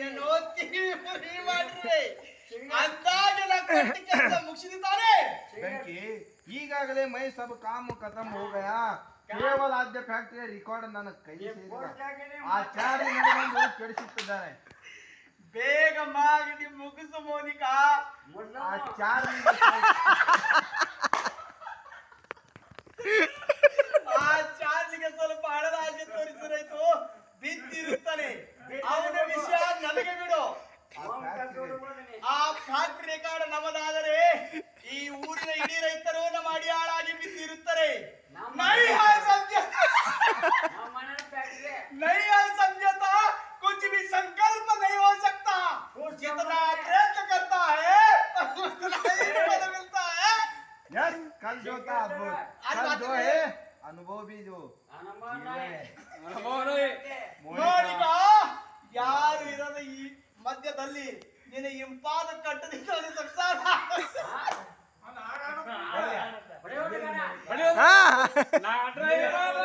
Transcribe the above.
ಏನೋ TV free ಮಾಡ್ರಿ ಅಂದಾಜನ ಕಟ್ಟಿ ಕೆಲಸ ಮುಗಿಸಿದ್ದಾನೆ ಬೆಂಕಿ ಈಗಾಗಲೇ ಮೈ ಸಬ್ ಕಾಮ್ ಖತಮ್ हो गया ಕೇವಲ ಆದ್ಯ ಫ್ಯಾಕ್ಟರಿ ರೆಕಾರ್ಡ್ ನನ್ನ ಕೈ ಸೇರಿದ ಆ ಚಾರ್ಜ್ ಬಂದು ಕೆಡಿಸುತ್ತಿದ್ದಾನೆ ಬೇಗ ಮಾಡಿ ಮುಗಿಸು ಮೋನಿಕಾ ಆ ಚಾರ್ಜ್ ಆ ಚಾರ್ಲಿಗೆ ಸ್ವಲ್ಪ ಹಣದ ಆಸೆ ತೋರಿಸಿರಾಯ್ತು ಬಿದ್ದಿರುತ್ತಾನೆ ಅವನ ವಿಷಯ ನನಗೆ ಬಿಡು ಆ ಫ್ಯಾಕ್ಟರಿ ರೆಕಾರ್ಡ್ ನಮ್ಮದಾದರೆ ಈ ಊರಿನ ಇಡೀ ರೈತರು ನಮ್ಮ ಅಡಿಯಾಳಾಗಿ ಬಿದ್ದಿರುತ್ತಾರೆ नहीं है समझौता कुछ भी संकल्प नहीं हो सकता जितना प्रयत्न करता है उतना ही फल मिलता है यस कल जो था कल जो है अनुभव भी जो ಮೋನಿಕಾ ಯಾರು ಇರದ ಈ ಮಧ್ಯದಲ್ಲಿ ನಿನ್ನ ಇಂಪಾದ ಕಟ್ಟದಿಂದ ಸಂಸಾರ ನಾ ಡ್ರೈವರ್